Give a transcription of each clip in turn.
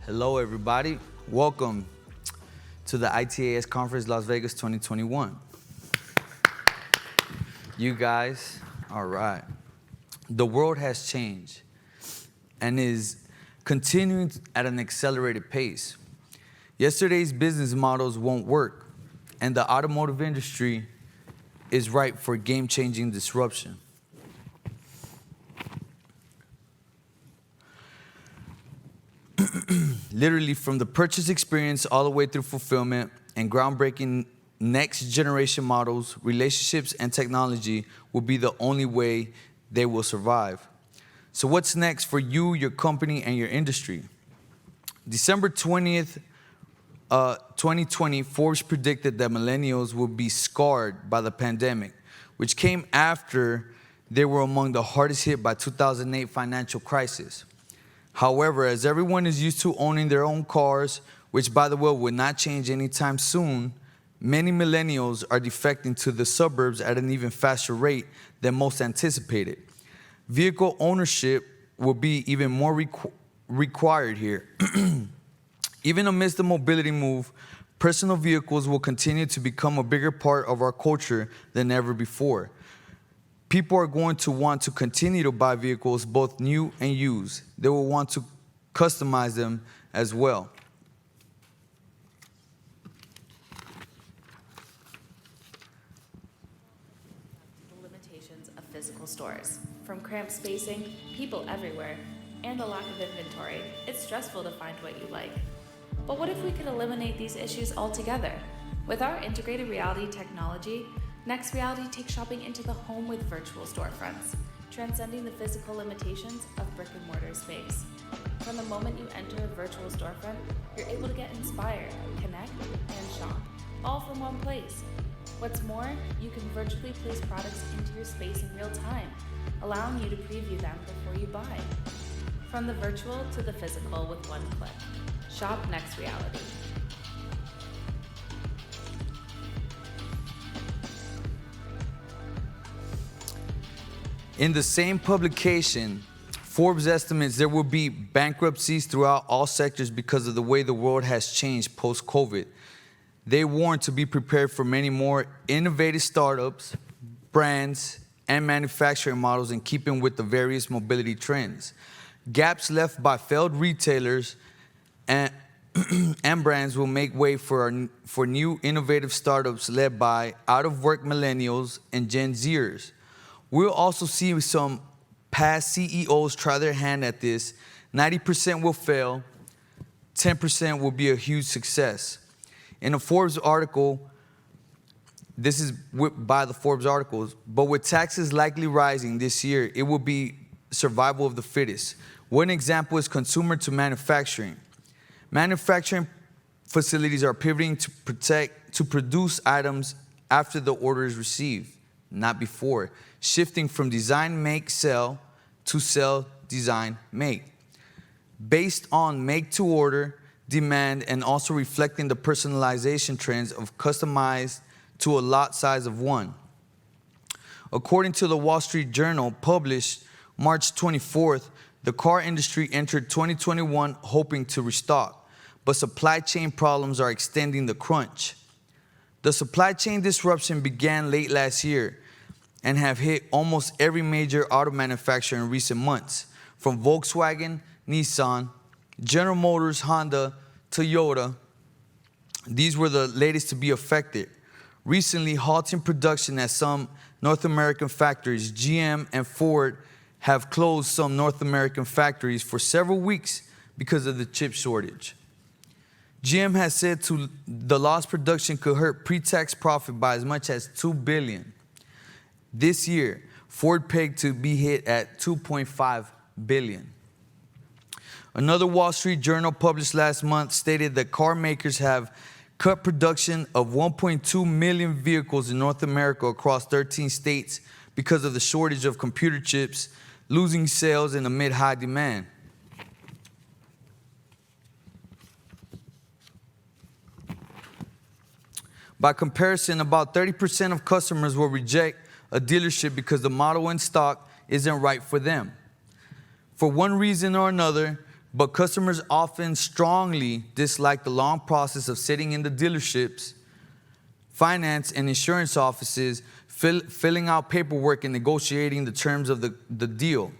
Hello, everybody. Welcome to the ITAS Conference Las Vegas 2021. You guys, all right. The world has changed and is continuing at an accelerated pace. Yesterday's business models won't work, and the automotive industry is ripe for game-changing disruption. Literally, from the purchase experience all the way through fulfillment and groundbreaking next generation models, relationships and technology will be the only way they will survive. So what's next for you, your company, and your industry? December 20th, 2020, Forbes predicted that millennials will be scarred by the pandemic, which came after they were among the hardest hit by 2008 financial crisis. However, as everyone is used to owning their own cars, which by the way will not change anytime soon, many millennials are defecting to the suburbs at an even faster rate than most anticipated. Vehicle ownership will be even more required here. Even amidst the mobility move, personal vehicles will continue to become a bigger part of our culture than ever before. People are going to want to continue to buy vehicles, both new and used. They will want to customize them as well. The limitations of physical stores. From cramped spacing, people everywhere, and a lack of inventory, it's stressful to find what you like. But what if we could eliminate these issues altogether? With our integrated reality technology, Next Reality takes shopping into the home with virtual storefronts, transcending the physical limitations of brick-and-mortar space. From the moment you enter a virtual storefront, you're able to get inspired, connect, and shop, all from one place. What's more, you can virtually place products into your space in real time, allowing you to preview them before you buy. From the virtual to the physical with one click. Shop Next Reality. In the same publication, Forbes estimates there will be bankruptcies throughout all sectors because of the way the world has changed post-COVID. They warn to be prepared for many more innovative startups, brands, and manufacturing models in keeping with the various mobility trends. Gaps left by failed retailers and brands will make way for new innovative startups led by out-of-work millennials and Gen Zers. We'll also see some past CEOs try their hand at this. 90% will fail, 10% will be a huge success. In a Forbes article, this is by the Forbes articles, but with taxes likely rising this year, it will be survival of the fittest. One example is consumer to manufacturing. Manufacturing facilities are pivoting to produce items after the order is received, not before, shifting from design, make, sell to sell, design, make. Based on make to order, demand, and also reflecting the personalization trends of customized to a lot size of one. According to the Wall Street Journal, published March 24th, the car industry entered 2021 hoping to restock, but supply chain problems are extending the crunch. The supply chain disruption began late last year and have hit almost every major auto manufacturer in recent months, from Volkswagen, Nissan, General Motors, Honda, Toyota. These were the latest to be affected. Recently, halting production at some North American factories, GM and Ford have closed some North American factories for several weeks because of the chip shortage. GM has said the lost production could hurt pre-tax profit by as much as $2 billion. This year, Ford pegged to be hit at $2.5 billion. Another Wall Street Journal published last month stated that car makers have cut production of 1.2 million vehicles in North America across 13 states because of the shortage of computer chips, losing sales and amid high demand. By comparison, about 30% of customers will reject a dealership because the model in stock isn't right for them. For one reason or another, but customers often strongly dislike the long process of sitting in the dealerships, finance and insurance offices, filling out paperwork and negotiating the terms of the deal.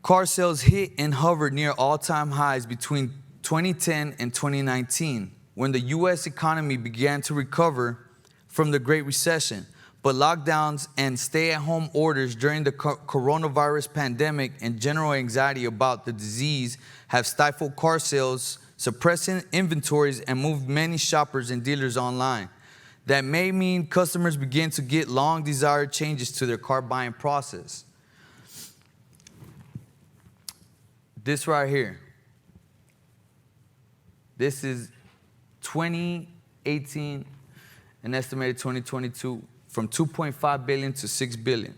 Car sales hit and hovered near all-time highs between 2010 and 2019, when the U.S. economy began to recover from the Great Recession. But lockdowns and stay-at-home orders during the coronavirus pandemic and general anxiety about the disease have stifled car sales, suppressing inventories, and moved many shoppers and dealers online. That may mean customers begin to get long-desired changes to their car buying process. This right here. This is 2018, an estimated 2022, from 2.5 billion to 6 billion.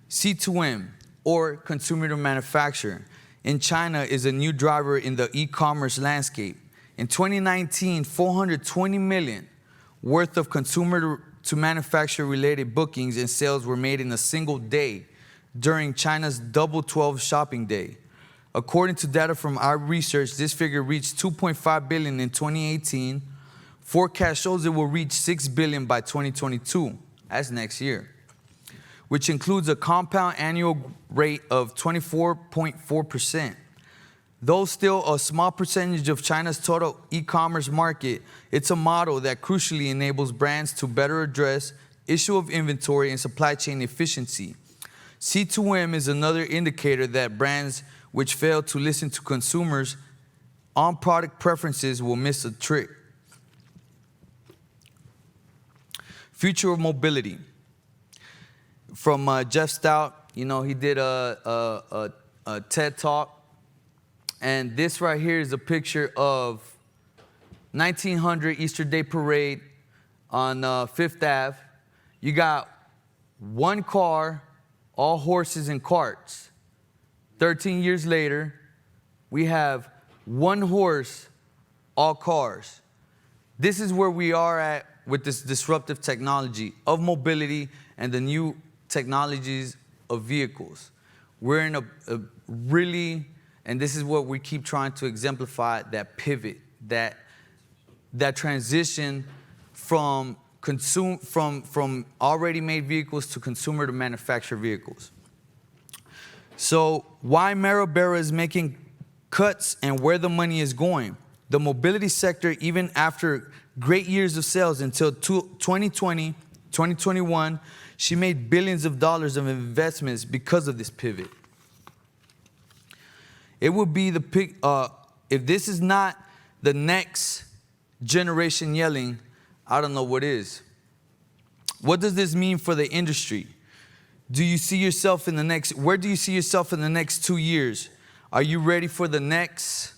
C2M, or consumer to manufacturer, in China is a new driver in the e-commerce landscape. In 2019, 420 million worth of consumer to manufacturer related bookings and sales were made in a single day during China's Double 12 shopping day. According to data from our research, this figure reached 2.5 billion in 2018. Forecast shows it will reach 6 billion by 2022, that's next year, which includes a compound annual rate of 24.4%. Though still a small percentage of China's total e-commerce market, it's a model that crucially enables brands to better address issue of inventory and supply chain efficiency. C2M is another indicator that brands which fail to listen to consumers on product preferences will miss a trick. Future of mobility. From Jeff Stout, he did a TED Talk. And this right here is a picture of 1900 Easter Day Parade on Fifth Ave. You got one car, all horses and carts. 13 years later, we have one horse, all cars. This is where we are at with this disruptive technology of mobility and the new technologies of vehicles. We're in a really, and this is what we keep trying to exemplify, that pivot, that transition from already made vehicles to consumer to manufactured vehicles. So why Marabera is making cuts and where the money is going. The mobility sector, even after great years of sales until 2020, 2021, she made billions of dollars of investments because of this pivot. It would be if this is not the next generation yelling, I don't know what is. What does this mean for the industry? Do you see yourself where do you see yourself in the next 2 years? Are you ready for the next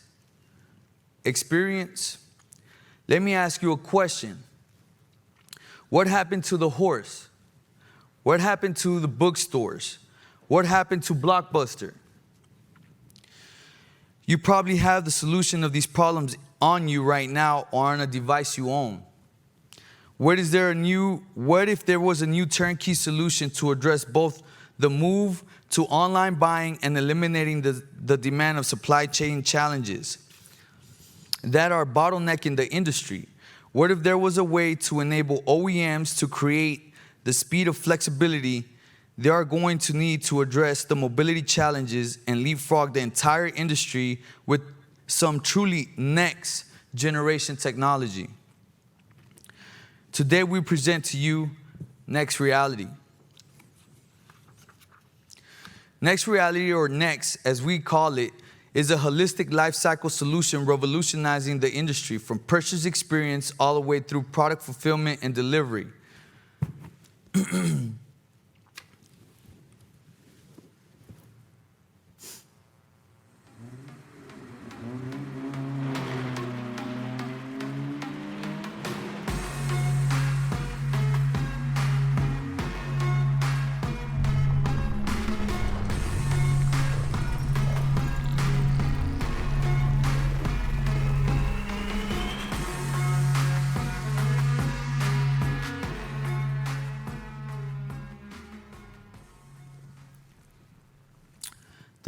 experience? Let me ask you a question. What happened to the horse? What happened to the bookstores? What happened to Blockbuster? You probably have the solution of these problems on you right now or on a device you own. What if there was a new turnkey solution to address both the move to online buying and eliminating the demand of supply chain challenges that are bottlenecking the industry? What if there was a way to enable OEMs to create the speed of flexibility they are going to need to address the mobility challenges and leapfrog the entire industry with some truly next generation technology? Today we present to you Next Reality. Next Reality, or Next as we call it, is a holistic life cycle solution revolutionizing the industry from purchase experience all the way through product fulfillment and delivery.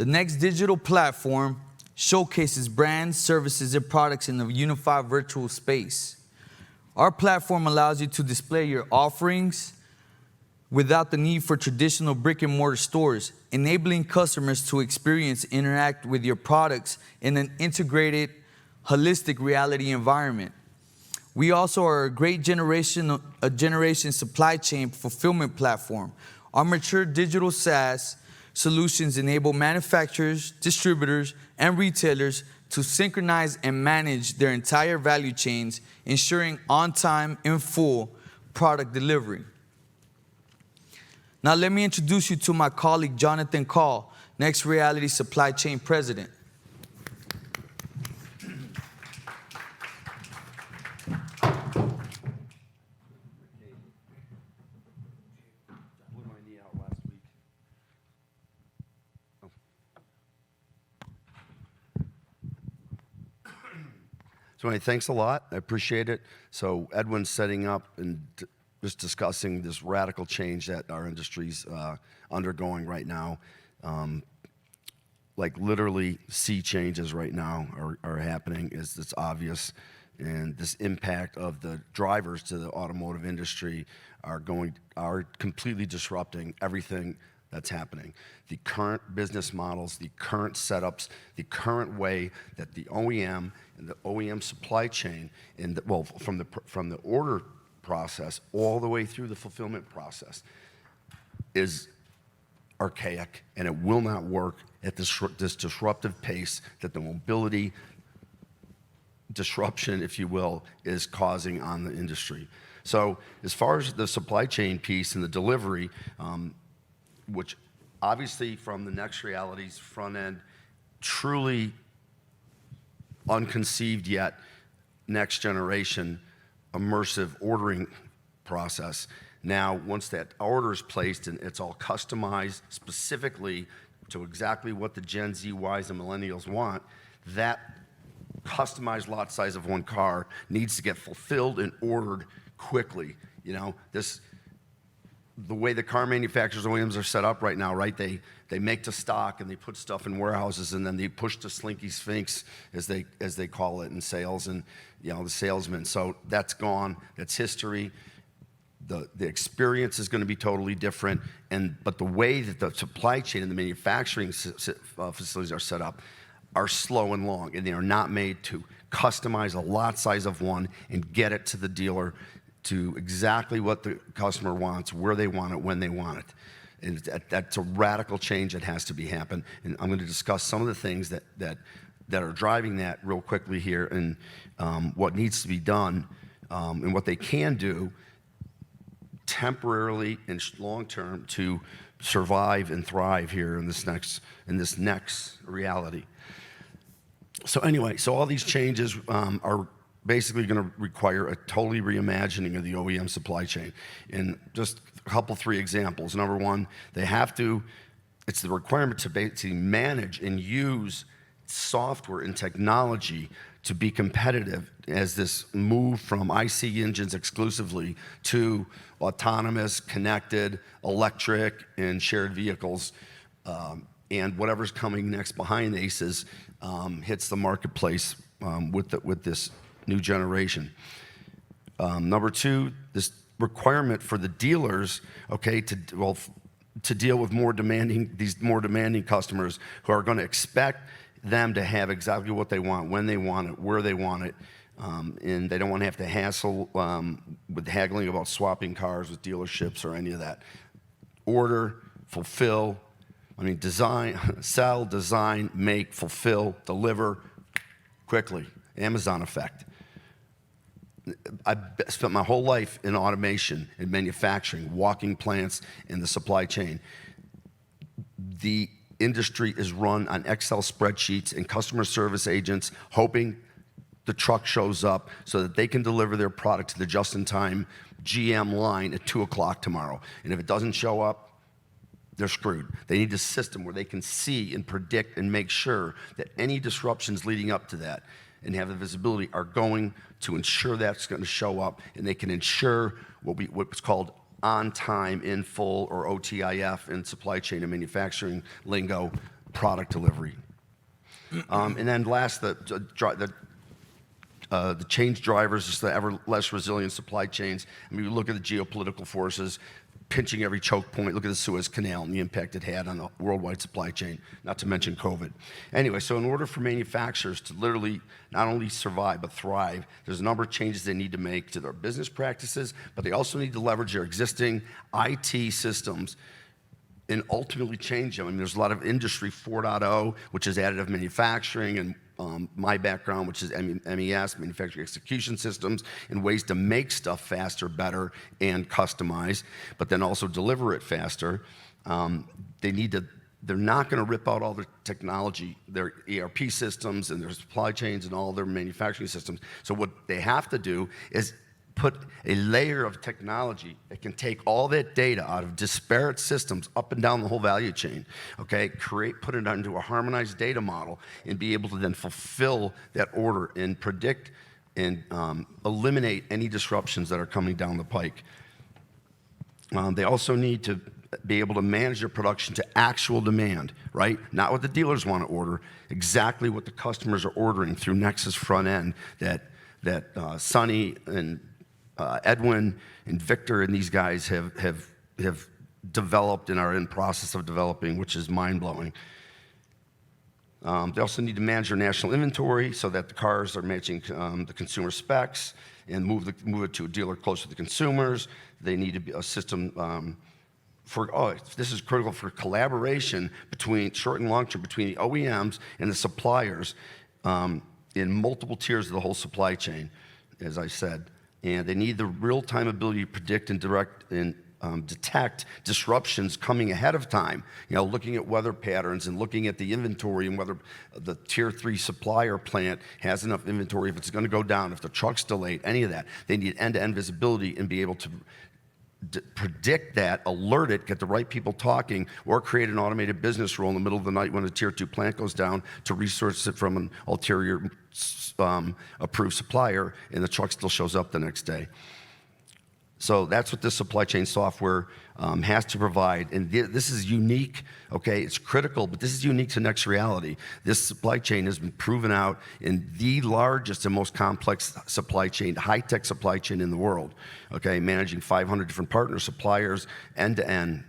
The next digital platform showcases brands, services, and products in a unified virtual space. Our platform allows you to display your offerings without the need for traditional brick-and-mortar stores, enabling customers to interact with your products in an integrated, holistic reality environment. We also are a generation supply chain fulfillment platform. Our mature digital SaaS solutions enable manufacturers, distributors, and retailers to synchronize and manage their entire value chains, ensuring on-time and full product delivery. Now let me introduce you to my colleague, Jonathan Call, Next Reality Supply Chain President. So anyway, thanks a lot. I appreciate it. So Edwin's setting up and just discussing this radical change that our industry's undergoing right now. Like literally sea changes right now are happening. It's obvious. And this impact of the drivers to the automotive industry are completely disrupting everything that's happening. The current business models, the current setups, the current way that the OEM and the OEM supply chain, from the order process all the way through the fulfillment process, is archaic, and it will not work at this disruptive pace that the mobility disruption, if you will, is causing on the industry. So as far as the supply chain piece and the delivery, which obviously from the Next Reality's front end, truly unconceived yet, next generation immersive ordering process. Now, once that order is placed and it's all customized specifically to exactly what the Gen Z, Ys, and Millennials want, that customized lot size of one car needs to get fulfilled and ordered quickly. You know, the way the car manufacturers, OEMs are set up right now, right? They make to stock and they put stuff in warehouses and then they push the slinky sphinx, as they call it in sales, and the salesman. So that's gone. That's history. The experience is going to be totally different. But the way that the supply chain and the manufacturing facilities are set up are slow and long, and they are not made to customize a lot size of one and get it to the dealer to exactly what the customer wants, where they want it, when they want it. And that's a radical change that has to be happen. And I'm going to discuss some of the things that are driving that real quickly here, and what needs to be done, and what they can do temporarily and long term to survive and thrive here in this next reality. So anyway, all these changes are basically going to require a totally reimagining of the OEM supply chain. And just a couple, 3 examples. Number one, it's the requirement to basically manage and use software and technology to be competitive as this move from IC engines exclusively to autonomous, connected, electric, and shared vehicles. And whatever's coming next behind ACES hits the marketplace with this new generation. Number 2, this requirement for the dealers, to deal with these more demanding customers who are going to expect them to have exactly what they want, when they want it, where they want it, and they don't want to have to hassle with haggling about swapping cars with dealerships or any of that. Order, fulfill, design, sell, design, make, fulfill, deliver quickly. Amazon effect. I spent my whole life in automation and manufacturing, walking plants in the supply chain. The industry is run on Excel spreadsheets and customer service agents hoping the truck shows up so that they can deliver their product to the just-in-time GM line at 2 o'clock tomorrow. And if it doesn't show up, they're screwed. They need a system where they can see and predict and make sure that any disruptions leading up to that and have the visibility are going to ensure that's going to show up, and they can ensure what's called on time, in full, or OTIF in supply chain and manufacturing lingo, product delivery. And then last, the change drivers, just the ever less resilient supply chains. I mean, we look at the geopolitical forces pinching every choke point. Look at the Suez Canal and the impact it had on the worldwide supply chain, not to mention COVID. Anyway, so in order for manufacturers to literally not only survive but thrive, there's a number of changes they need to make to their business practices, but they also need to leverage their existing IT systems and ultimately change them. I mean, there's a lot of Industry 4.0, which is additive manufacturing, and my background, which is MES, manufacturing execution systems, and ways to make stuff faster, better, and customize, but then also deliver it faster. They're not going to rip out all their technology, their ERP systems and their supply chains and all their manufacturing systems. So what they have to do is put a layer of technology that can take all that data out of disparate systems up and down the whole value chain, okay? Put it into a harmonized data model and be able to then fulfill that order and predict and eliminate any disruptions that are coming down the pike. They also need to be able to manage their production to actual demand, right? Not what the dealers want to order, exactly what the customers are ordering through Nexus front end that Sonny and Edwin and Victor and these guys have developed and are in process of developing, which is mind-blowing. They also need to manage their national inventory so that the cars are matching the consumer specs and move it to a dealer close to the consumers. They need to be a system this is critical for collaboration between short and long term between the OEMs and the suppliers in multiple tiers of the whole supply chain, as I said. And they need the real-time ability to predict and direct and detect disruptions coming ahead of time. You know, looking at weather patterns and looking at the inventory and whether the tier 3 supplier plant has enough inventory, if it's going to go down, if the truck's delayed, any of that. They need end-to-end visibility and be able to predict that, alert it, get the right people talking, or create an automated business rule in the middle of the night when a tier 2 plant goes down to resource it from an ulterior approved supplier, and the truck still shows up the next day. So that's what this supply chain software has to provide. And this is unique, okay? It's critical, but this is unique to Next Reality. This supply chain has been proven out in the largest and most complex supply chain, high-tech supply chain in the world, okay? Managing 500 different partner suppliers, end-to-end,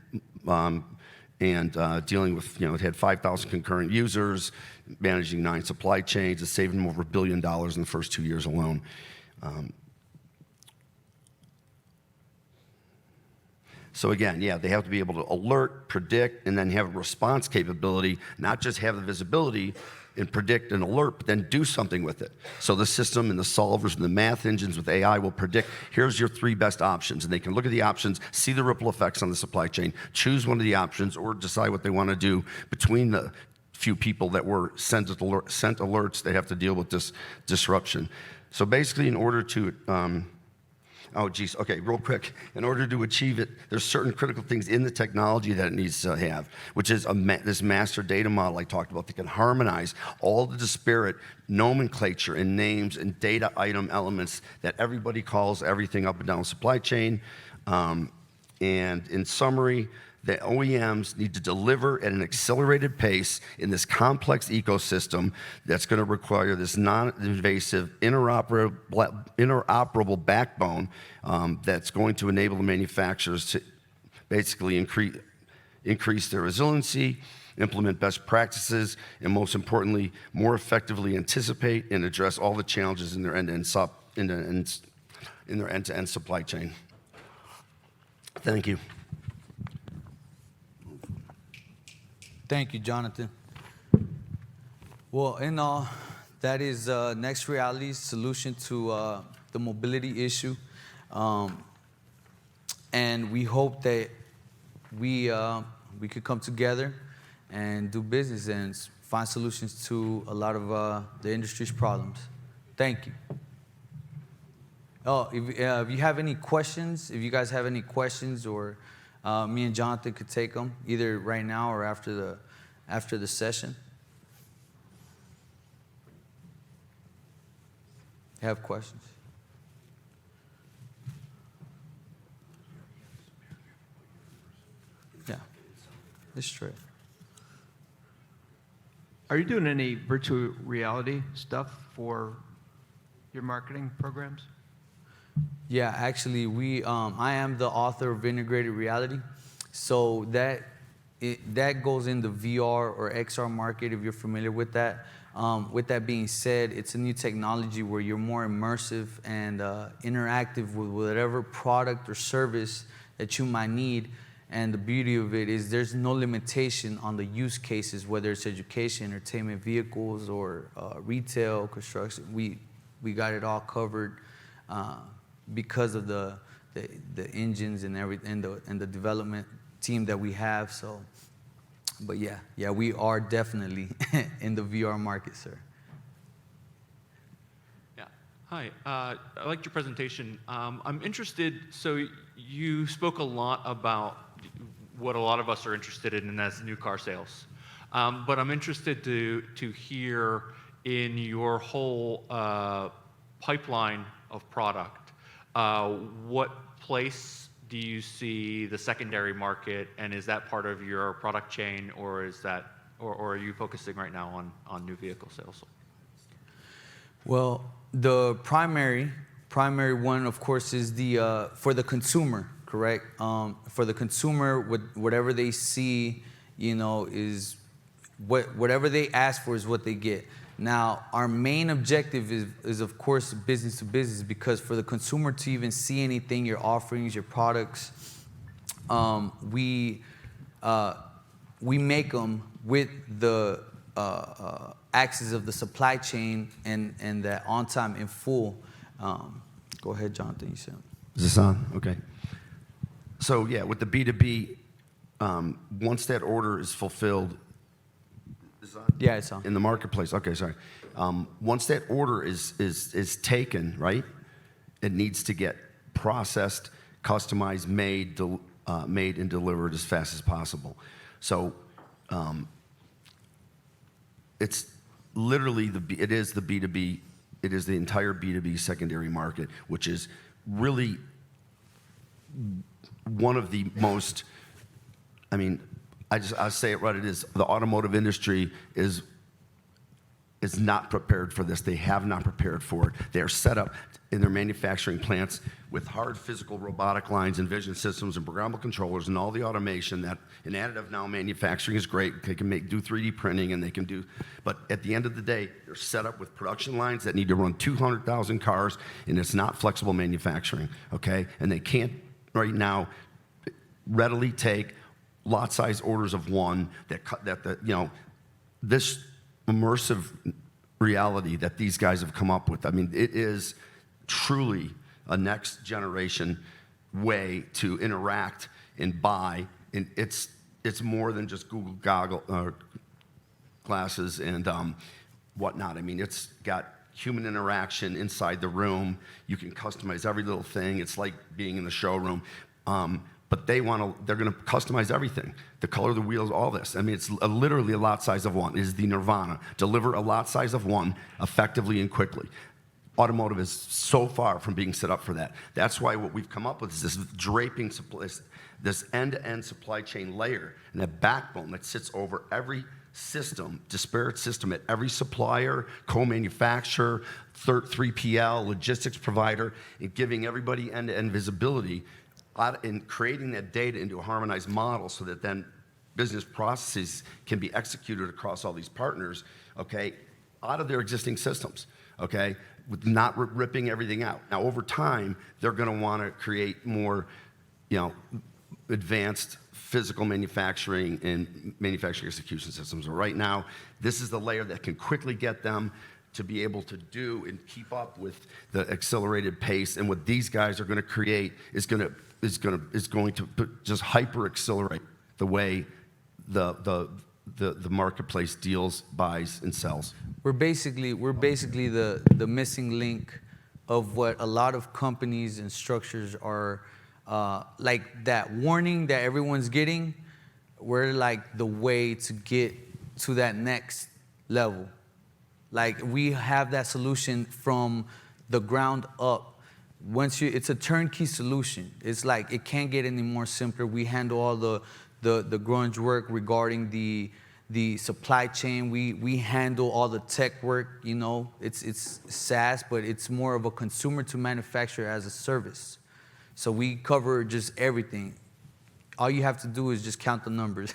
and dealing with, it had 5,000 concurrent users, managing 9 supply chains. It's saving them over $1 billion in the first 2 years alone. So again, yeah, they have to be able to alert, predict, and then have a response capability, not just have the visibility and predict and alert, but then do something with it. So the system and the solvers and the math engines with AI will predict, here's your 3 best options. And they can look at the options, see the ripple effects on the supply chain, choose one of the options, or decide what they want to do between the few people that were sent alerts that have to deal with this disruption. So basically, in order to real quick. In order to achieve it, there's certain critical things in the technology that it needs to have, which is this master data model I talked about that can harmonize all the disparate nomenclature and names and data item elements that everybody calls everything up and down the supply chain. And in summary, the OEMs need to deliver at an accelerated pace in this complex ecosystem that's going to require this non-invasive, interoperable backbone that's going to enable the manufacturers to basically increase their resiliency, implement best practices, and most importantly, more effectively anticipate and address all the challenges in their end-to-end supply chain. Thank you. Thank you, Jonathan. Well, in all, that is Next Reality's solution to the mobility issue. And we hope that we could come together and do business and find solutions to a lot of the industry's problems. Thank you. Oh, if you have any questions, if you guys have any questions, or me and Jonathan could take them either right now or after the session. You have questions? Yeah, it's straight. Are you doing any virtual reality stuff for your marketing programs? Yeah, actually, I am the author of Integrated Reality, so that goes in the VR or XR market if you're familiar with that. With that being said, it's a new technology where you're more immersive and interactive with whatever product or service that you might need. And the beauty of it is there's no limitation on the use cases, whether it's education, entertainment, vehicles, or retail, construction. We got it all covered because of the engines and everything and the development team that we have. So, but yeah, we are definitely in the VR market, sir. Yeah. Hi. I liked your presentation. I'm interested. So you spoke a lot about what a lot of us are interested in, and that's new car sales. But I'm interested to hear in your whole pipeline of product, what place do you see the secondary market, and is that part of your product chain, or are you focusing right now on new vehicle sales? Well, the primary one, of course, is the for the consumer, correct? For the consumer, whatever they see, is whatever they ask for is what they get. Now, our main objective is of course business to business, because for the consumer to even see anything, your offerings, your products, we make them with the axis of the supply chain and that on time in full. Go ahead, Jonathan. You said. Is this on? Okay. So yeah, with the B2B, once that order is fulfilled, is it on? Yeah, it's on. In the marketplace. Okay, sorry. Once that order is taken, right, it needs to get processed, customized, made and delivered as fast as possible. So it's literally it is the B2B. It is the entire B2B secondary market, which is really one of the most, I'll say it right, it is, the automotive industry is not prepared for this. They have not prepared for it. They are set up in their manufacturing plants with hard physical robotic lines and vision systems and programmable controllers and all the automation that in additive now manufacturing is great. They can do 3D printing and they can do, but at the end of the day, they're set up with production lines that need to run 200,000 cars, and it's not flexible manufacturing, okay? And they can't right now readily take lot size orders of one this immersive reality that these guys have come up with. It is truly a next generation way to interact and buy, and it's more than just Google glasses and whatnot. It's got human interaction inside the room. You can customize every little thing. It's like being in the showroom. But they're going to customize everything. The color of the wheels, all this. It's literally a lot size of one. It is the nirvana. Deliver a lot size of one effectively and quickly. Automotive is so far from being set up for that. That's why what we've come up with is this draping, this end-to-end supply chain layer and that backbone that sits over every system, disparate system at every supplier, co-manufacturer, 3PL, logistics provider, and giving everybody end-to-end visibility and creating that data into a harmonized model so that then business processes can be executed across all these partners, okay, out of their existing systems, okay, with not ripping everything out. Now, over time, they're going to want to create more, advanced physical manufacturing and manufacturing execution systems. Right now, this is the layer that can quickly get them to be able to do and keep up with the accelerated pace. And what these guys are going to create is going to just hyper accelerate the way the marketplace deals, buys, and sells. We're basically the missing link of what a lot of companies and structures are like that warning that everyone's getting. We're like the way to get to that next level. Like we have that solution from the ground up. It's a turnkey solution. It's like it can't get any more simpler. We handle all the grunge work regarding the the supply chain. We handle all the tech work. You know, it's SaaS, but it's more of a consumer to manufacturer as a service. So we cover just everything. All you have to do is just count the numbers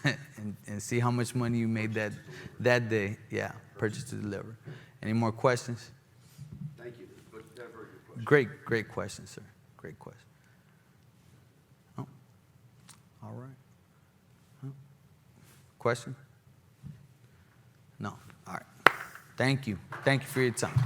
and see how much money you made that day. Yeah, purchase to deliver. Any more questions? Thank you. Very good question. Great question, sir. Great question. Oh, all right. Huh? Question? No. All right. Thank you. Thank you for your time.